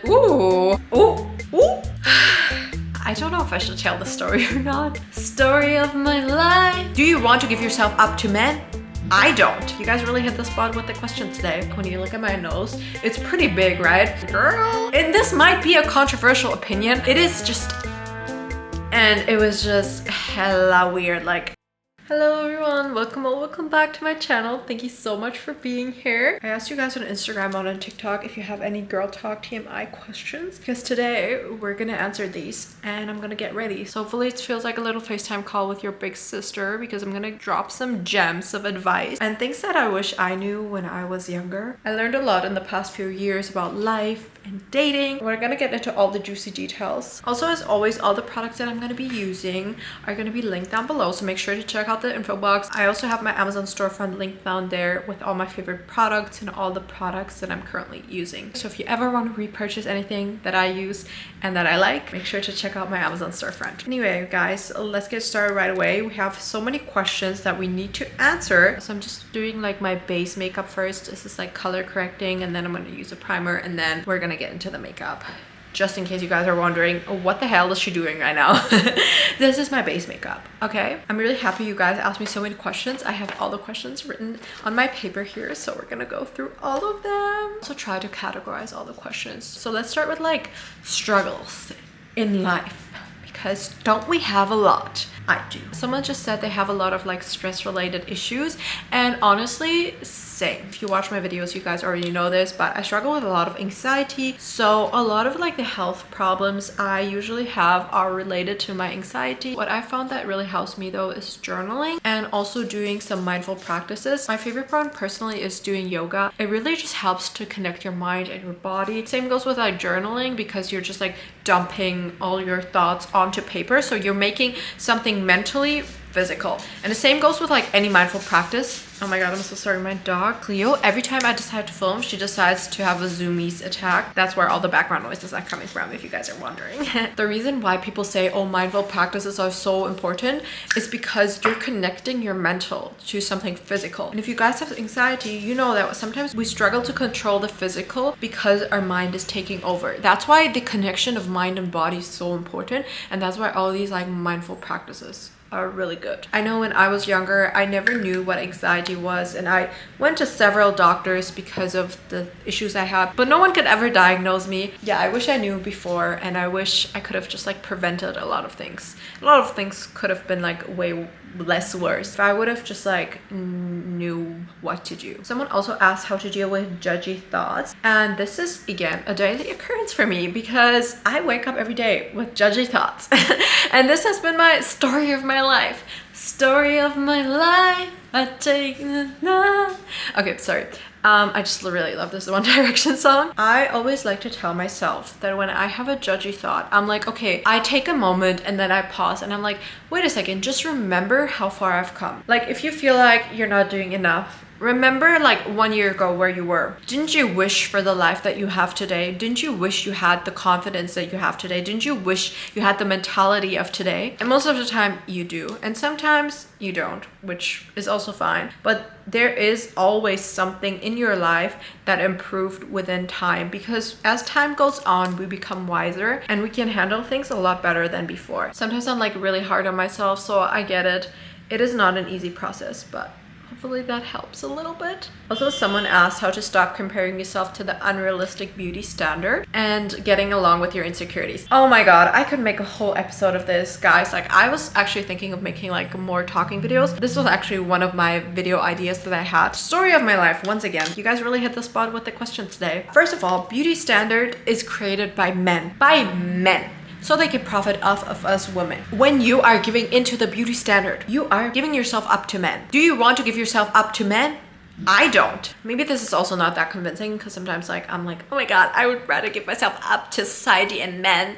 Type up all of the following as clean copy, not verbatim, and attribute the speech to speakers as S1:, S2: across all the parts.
S1: Ooh, ooh, ooh. I don't know if I should tell the story or not. Story of my life. Do you want to give yourself up to men? I don't. You guys really hit the spot with the question today. When you look at my nose, it's pretty big, right? Girl. And this might be a controversial opinion. It is just, and it was just hella weird. Like, hello everyone, welcome back to my channel. Thank you so much for being here. I asked you guys on Instagram and on TikTok if you have any girl talk TMI questions, because today we're gonna answer these and I'm gonna get ready. So hopefully it feels like a little FaceTime call with your big sister, because I'm gonna drop some gems of advice and things that I wish I knew when I was younger. I learned a lot in the past few years about life and dating. We're gonna get into all the juicy details. Also, as always, all the products that I'm gonna be using are gonna be linked down below, so make sure to check out the info box. I also have my Amazon storefront link down there with all my favorite products and all the products that I'm currently using. So if you ever want to repurchase anything that I use and that I like, make sure to check out my Amazon storefront. Anyway, guys, let's get started right away. We have so many questions that we need to answer. So I'm just doing like my base makeup first. This is like color correcting, and then I'm gonna use a primer, and then we're gonna get into the makeup. Just in case you guys are wondering, what the hell is she doing right now? This is my base makeup, okay? I'm really happy you guys asked me so many questions. I have all the questions written on my paper here, so we're gonna go through all of them. So try to categorize all the questions. So let's start with like struggles in life, because don't we have a lot? I do. Someone just said they have a lot of like stress related issues, and honestly, same. If you watch my videos, you guys already know this, but I struggle with a lot of anxiety. So a lot of like the health problems I usually have are related to my anxiety. What I found that really helps me though is journaling and also doing some mindful practices. My favorite one personally is doing yoga. It really just helps to connect your mind and your body. Same goes with like journaling, because you're just like dumping all your thoughts onto paper. So you're making something mentally physical. And the same goes with like any mindful practice. Oh my god, I'm so sorry. My dog Cleo, every time I decide to film, she decides to have a zoomies attack. That's where all the background noises are coming from, if you guys are wondering. The reason why people say, oh, mindful practices are so important is because you're connecting your mental to something physical. And if you guys have anxiety, you know that sometimes we struggle to control the physical because our mind is taking over. That's why the connection of mind and body is so important, and that's why all these like mindful practices are really good. I know when I was younger, I never knew what anxiety was, and I went to several doctors because of the issues I had, but no one could ever diagnose me. Yeah, I wish I knew before, and I wish I could have just like prevented a lot of things. A lot of things could have been like way less worse if I would have just like knew what to do. Someone also asked how to deal with judgy thoughts, and this is again a daily occurrence for me, because I wake up every day with judgy thoughts. And this has been my story of my life. Story of my life. I take the okay, sorry. I just really love this One Direction song. I always like to tell myself that when I have a judgy thought, I'm like, okay, I take a moment and then I pause and I'm like, wait a second, just remember how far I've come. Like, if you feel like you're not doing enough, remember like 1 year ago where you were. Didn't you wish for the life that you have today? Didn't you wish you had the confidence that you have today? Didn't you wish you had the mentality of today? And most of the time you do, and sometimes you don't, which is also fine. But there is always something in your life that improved within time, because as time goes on, we become wiser and we can handle things a lot better than before. Sometimes I'm like really hard on myself, so I get it. It is not an easy process, but hopefully that helps a little bit. Also, someone asked how to stop comparing yourself to the unrealistic beauty standard and getting along with your insecurities. Oh my god, I could make a whole episode of this, guys. Like, I was actually thinking of making like more talking videos. This was actually one of my video ideas that I had. Story of my life, once again. You guys really hit the spot with the question today. First of all, beauty standard is created by men. By men. So they can profit off of us women. When you are giving into the beauty standard, you are giving yourself up to men. Do you want to give yourself up to men? I don't. Maybe this is also not that convincing, because sometimes like I'm like, oh my god, I would rather give myself up to society and men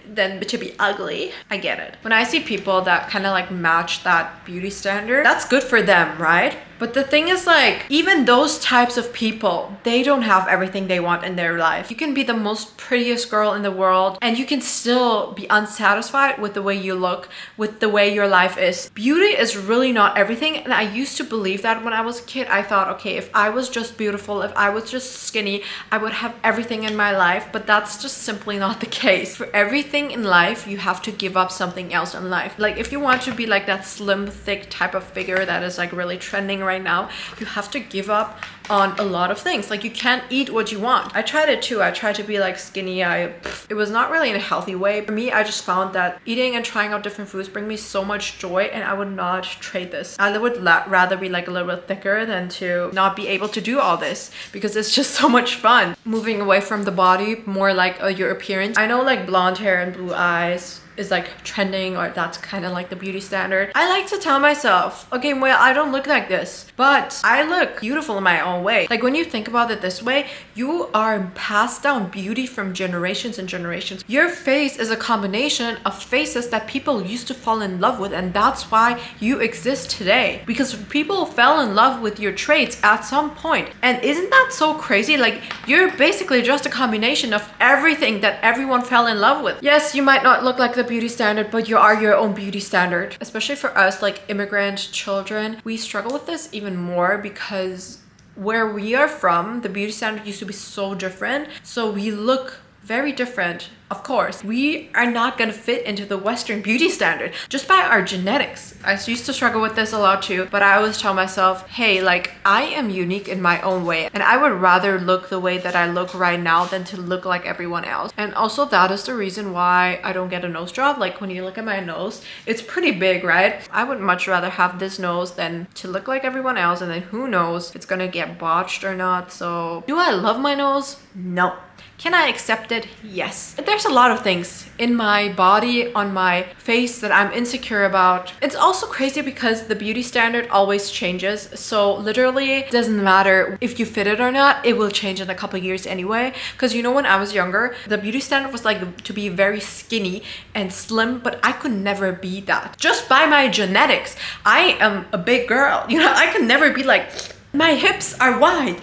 S1: than to be ugly. I get it. When I see people that kind of like match that beauty standard, that's good for them, right? But the thing is, like, even those types of people, they don't have everything they want in their life. You can be the most prettiest girl in the world and you can still be unsatisfied with the way you look, with the way your life is. Beauty is really not everything. And I used to believe that when I was a kid. I thought, okay, if I was just beautiful, if I was just skinny, I would have everything in my life. But that's just simply not the case. For everything in life, you have to give up something else in life. Like if you want to be like that slim, thick type of figure that is like really trending right now, you have to give up on a lot of things. Like you can't eat what you want. I tried it too. I tried to be like skinny. It was not really in a healthy way. For me, I just found that eating and trying out different foods bring me so much joy, and I would not trade this. I would rather be like a little bit thicker than to not be able to do all this, because it's just so much fun. Moving away from the body, more like your appearance. I know like blonde hair and blue eyes is like trending, or that's kind of like the beauty standard. I like to tell myself, okay, well, I don't look like this, but I look beautiful in my own way. Like when you think about it this way, you are passed down beauty from generations and generations. Your face is a combination of faces that people used to fall in love with, and that's why you exist today, because people fell in love with your traits at some point. And isn't that so crazy? Like you're basically just a combination of everything that everyone fell in love with. Yes, you might not look like the beauty standard, but you are your own beauty standard. Especially for us, like immigrant children, we struggle with this even more because where we are from, the beauty standard used to be so different. So we look very different. Of course, we are not gonna fit into the Western beauty standard just by our genetics. I used to struggle with this a lot too, but I always tell myself, hey, like I am unique in my own way, and I would rather look the way that I look right now than to look like everyone else. And also that is the reason why I don't get a nose job. Like when you look at my nose, it's pretty big, right? I would much rather have this nose than to look like everyone else, and then who knows if it's gonna get botched or not. So do I love my nose? No. Can I accept it? Yes. There's a lot of things in my body, on my face, that I'm insecure about. It's also crazy because the beauty standard always changes. So literally it doesn't matter if you fit it or not, it will change in a couple years anyway. Because you know, when I was younger, the beauty standard was like to be very skinny and slim, but I could never be that. Just by my genetics, I am a big girl. You know, I could never be like, my hips are wide,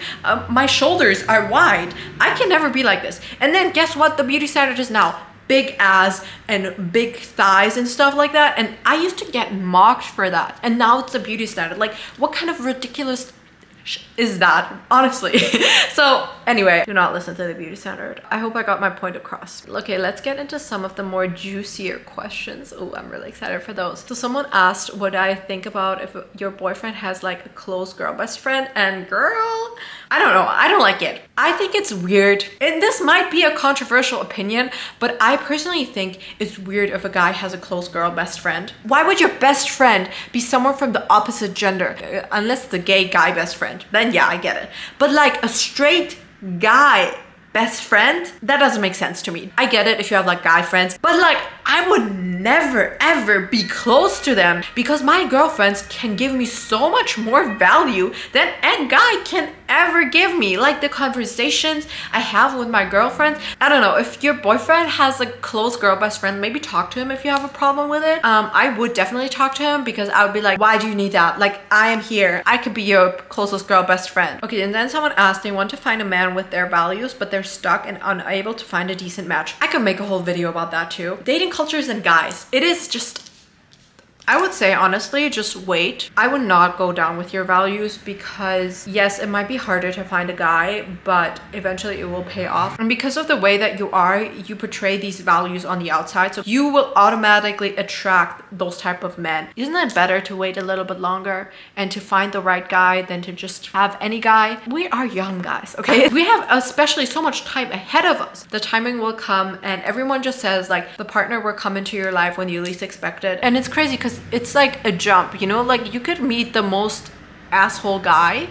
S1: my shoulders are wide. I can never be like this. And then guess what the beauty standard is now? Big ass and big thighs and stuff like that. And I used to get mocked for that. And now it's a beauty standard. Like, what kind of ridiculous is that, honestly? So anyway, do not listen to the beauty standard. I hope I got my point across. Okay, let's get into some of the more juicier questions. Oh, I'm really excited for those. So someone asked what I think about if your boyfriend has like a close girl best friend, and girl, I don't know, I don't like it. I think it's weird, and this might be a controversial opinion, but I personally think it's weird if a guy has a close girl best friend. Why would your best friend be someone from the opposite gender? Unless it's a gay guy best friend, then yeah, I get it. But like a straight guy best friend, that doesn't make sense to me. I get it if you have like guy friends, but like I would never ever be close to them, because my girlfriends can give me so much more value than a guy can ever give me. Like the conversations I have with my girlfriends, I don't know, if your boyfriend has a close girl best friend, maybe talk to him if you have a problem with it. I would definitely talk to him, because I would be like, why do you need that? Like, I am here, I could be your closest girl best friend. Okay, and then someone asked, they want to find a man with their values, but they're stuck and unable to find a decent match. I could make a whole video about that too. Dating cultures and guys, it is just, I would say honestly, just wait. I would not go down with your values, because yes, it might be harder to find a guy, but eventually it will pay off. And because of the way that you are, you portray these values on the outside, so you will automatically attract those type of men. Isn't it better to wait a little bit longer and to find the right guy than to just have any guy? We are young guys, okay? We have especially so much time ahead of us. The timing will come, and everyone just says like the partner will come into your life when you least expect it. And it's crazy because it's like a jump, you know, like you could meet the most asshole guy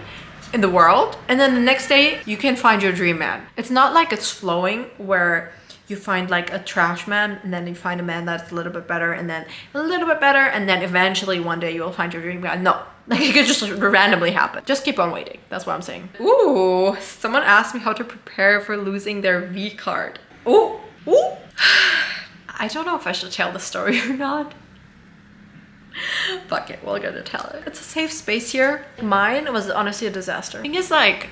S1: in the world, and then the next day you can find your dream man. It's not like it's flowing where you find like a trash man, and then you find a man that's a little bit better, and then a little bit better, and then eventually one day you will find your dream guy. No, like it could just randomly happen. Just keep on waiting. That's what I'm saying. Ooh, someone asked me how to prepare for losing their V card. Ooh. I don't know if I should tell the story or not. Fuck it, we're gonna tell it. It's a safe space here. Mine was honestly a disaster. The thing is, like,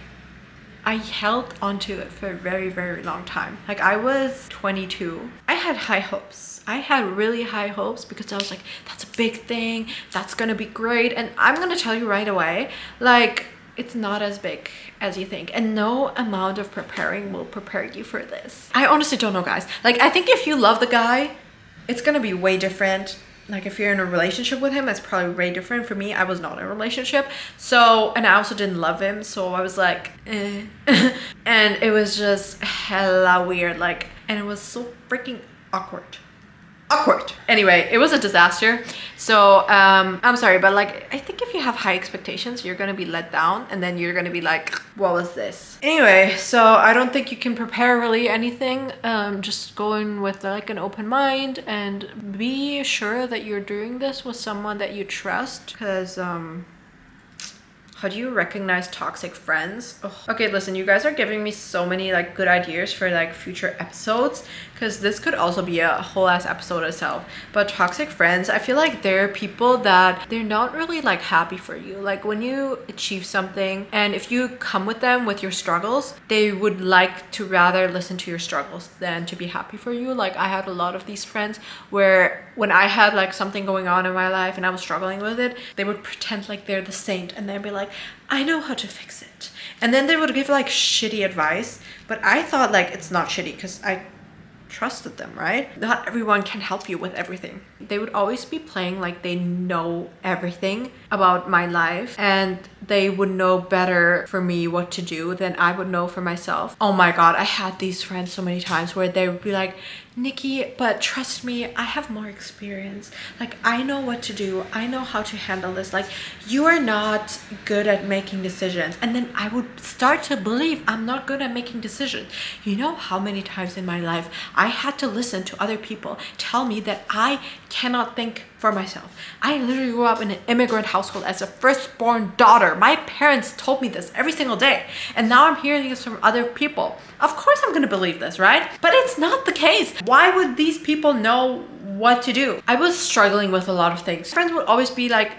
S1: I held onto it for a very, very long time. Like, I was 22. I had high hopes. I had really high hopes because I was like, that's a big thing. That's gonna be great. And I'm gonna tell you right away, like, it's not as big as you think. And no amount of preparing will prepare you for this. I honestly don't know, guys. Like, I think if you love the guy, it's gonna be way different. Like, if you're in a relationship with him, it's probably way different. For me, I was not in a relationship. So, and I also didn't love him. So I was like, eh. And it was just hella weird. Like, and it was so freaking awkward. Anyway, it was a disaster. So I'm sorry, but like, I think if you have high expectations, you're gonna be let down, and then you're gonna be like, what was this? Anyway, so I don't think you can prepare really anything. Just go in with like an open mind and be sure that you're doing this with someone that you trust, because how do you recognize toxic friends? Ugh. Okay, listen, you guys are giving me so many like good ideas for like future episodes, because this could also be a whole ass episode itself. But toxic friends, I feel like they're people that they're not really like happy for you. Like, when you achieve something and if you come with them with your struggles, they would like to rather listen to your struggles than to be happy for you. Like, I had a lot of these friends where when I had like something going on in my life and I was struggling with it, they would pretend like they're the saint and they'd be like, I know how to fix it. And then they would give like shitty advice, but I thought like it's not shitty because I trusted them, right? Not everyone can help you with everything. They would always be playing like they know everything about my life, and they would know better for me what to do than I would know for myself. Oh my god, I had these friends so many times where they would be like, Nikki, but trust me, I have more experience. Like, I know what to do. I know how to handle this. Like, you are not good at making decisions. And then I would start to believe I'm not good at making decisions. You know how many times in my life I had to listen to other people tell me that I cannot think for myself. I literally grew up in an immigrant household as a firstborn daughter. My parents told me this every single day. And now I'm hearing this from other people. Of course I'm gonna believe this, right? But it's not the case. Why would these people know what to do? I was struggling with a lot of things. Friends would always be like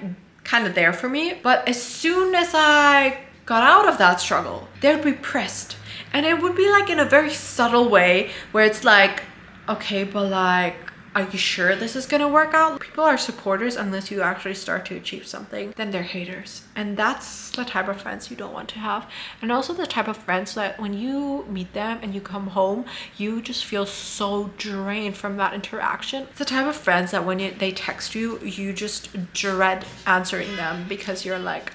S1: kind of there for me. But as soon as I got out of that struggle, they would be pressed. And it would be like in a very subtle way where it's like, okay, but like, are you sure this is gonna work out? People are supporters unless you actually start to achieve something. Then they're haters. And that's the type of friends you don't want to have. And also the type of friends that when you meet them and you come home, you just feel so drained from that interaction. It's the type of friends that when they text you, you just dread answering them because you're like,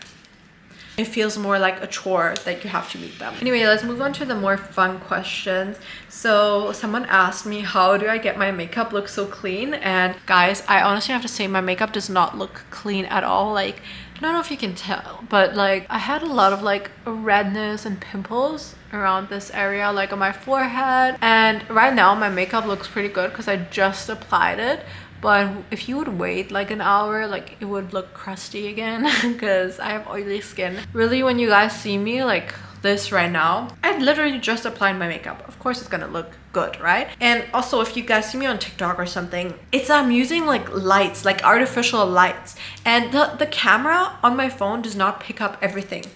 S1: it feels more like a chore that you have to meet them. Anyway, let's move on to the more fun questions. So someone asked me, how do I get my makeup look so clean? And guys, I honestly have to say my makeup does not look clean at all. Like, I don't know if you can tell, but like I had a lot of like redness and pimples around this area, like on my forehead. And right now my makeup looks pretty good because I just applied it. But if you would wait like an hour, like it would look crusty again because I have oily skin. Really, when you guys see me like this right now, I literally just applied my makeup. Of course it's gonna look good, right? And also if you guys see me on TikTok or something, I'm using like lights, like artificial lights. And the camera on my phone does not pick up everything.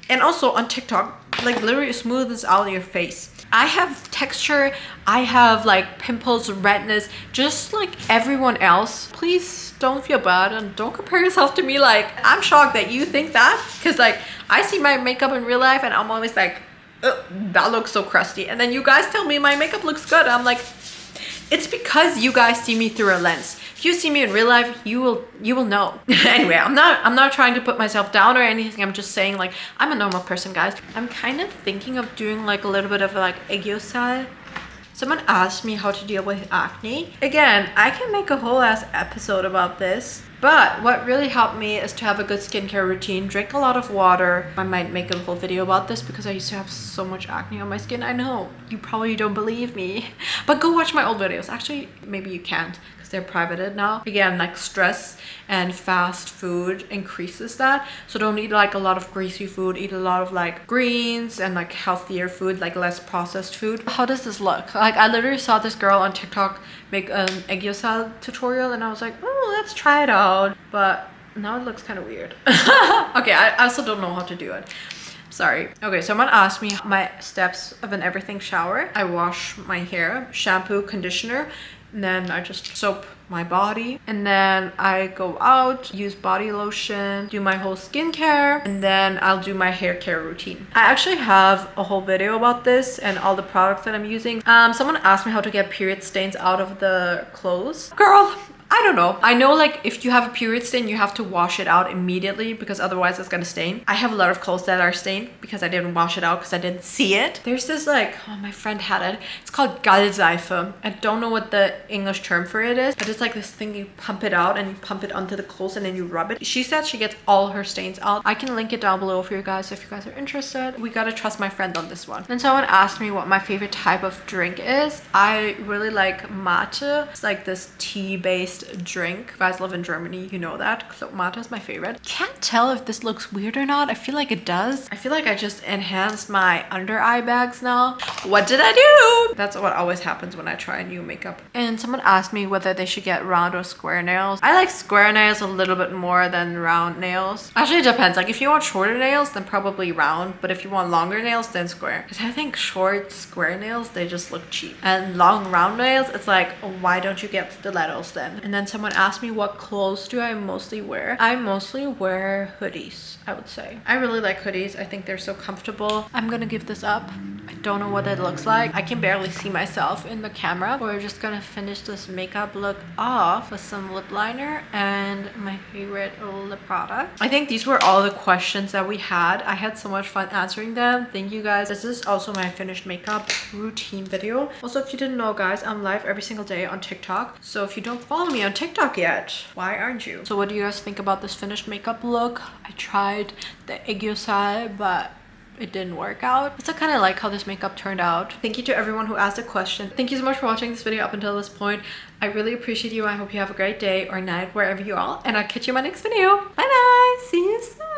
S1: And also on TikTok, like literally smooths out your face. I have texture, I have like pimples, redness, just like everyone else. Please don't feel bad and don't compare yourself to me. Like, I'm shocked that you think that, because like I see my makeup in real life and I'm always like, that looks so crusty. And then you guys tell me my makeup looks good. I'm like, it's because you guys see me through a lens. If you see me in real life, you will know. Anyway, I'm not trying to put myself down or anything. I'm just saying like I'm a normal person, guys. I'm kind of thinking of doing like a little bit of like aegyo. Someone asked me how to deal with acne. Again, I can make a whole ass episode about this. But what really helped me is to have a good skincare routine, drink a lot of water. I might make a whole video about this because I used to have so much acne on my skin. I know, you probably don't believe me, but go watch my old videos. Actually, maybe you can't because they're privated now. Again, like stress and fast food increases that. So don't eat like a lot of greasy food, eat a lot of like greens and like healthier food, like less processed food. How does this look? Like I literally saw this girl on TikTok make an aegyo tutorial and I was like, oh, let's try it out. But now it looks kind of weird. Okay, I also don't know how to do it. Sorry. Okay, someone asked me my steps of an everything shower. I wash my hair, shampoo, conditioner, and then I just soap my body, and then I go out, use body lotion, do my whole skincare, and then I'll do my hair care routine. I actually have a whole video about this and all the products that I'm using. Someone asked me how to get period stains out of the clothes. Girl, I don't know. I know like if you have a period stain, you have to wash it out immediately because otherwise it's gonna stain. I have a lot of clothes that are stained because I didn't wash it out because I didn't see it. There's this like, oh, my friend had it. It's called Gallseife. I don't know what the English term for it is, but it's like this thing you pump it out and you pump it onto the clothes and then you rub it. She said she gets all her stains out. I can link it down below for you guys if you guys are interested. We gotta trust my friend on this one. Then someone asked me what my favorite type of drink is. I really like mate. It's like this tea-based drink. If you guys live in Germany, you know that. So mate is my favorite. Can't tell if this looks weird or not. I feel like it does. I feel like I just enhanced my under eye bags now. What did I do? That's what always happens when I try new makeup. And someone asked me whether they should get round or square nails. I like square nails a little bit more than round nails. Actually, it depends. Like if you want shorter nails, then probably round. But if you want longer nails, then square. Because I think short square nails, they just look cheap. And long round nails, it's like, oh, why don't you get stilettos then? And then someone asked me what clothes do I mostly wear. I mostly wear hoodies, I would say. I really like hoodies. I think they're so comfortable. I'm gonna give this up. I don't know what it looks like. I can barely see myself in the camera. We're just gonna finish this makeup look off with some lip liner and my favorite lip product. I think these were all the questions that we had. I had so much fun answering them. Thank you guys. This is also my finished makeup routine video. Also, if you didn't know, guys, I'm live every single day on TikTok. So if you don't follow me on TikTok yet, why aren't you? So what do you guys think about this finished makeup look? I tried the aiguisal, but it didn't work out. I still kind of like how this makeup turned out. Thank you to everyone who asked a question. Thank you so much for watching this video up until this point. I really appreciate you. I hope you have a great day or night wherever you are, and I'll catch you in my next video. Bye bye. See you soon.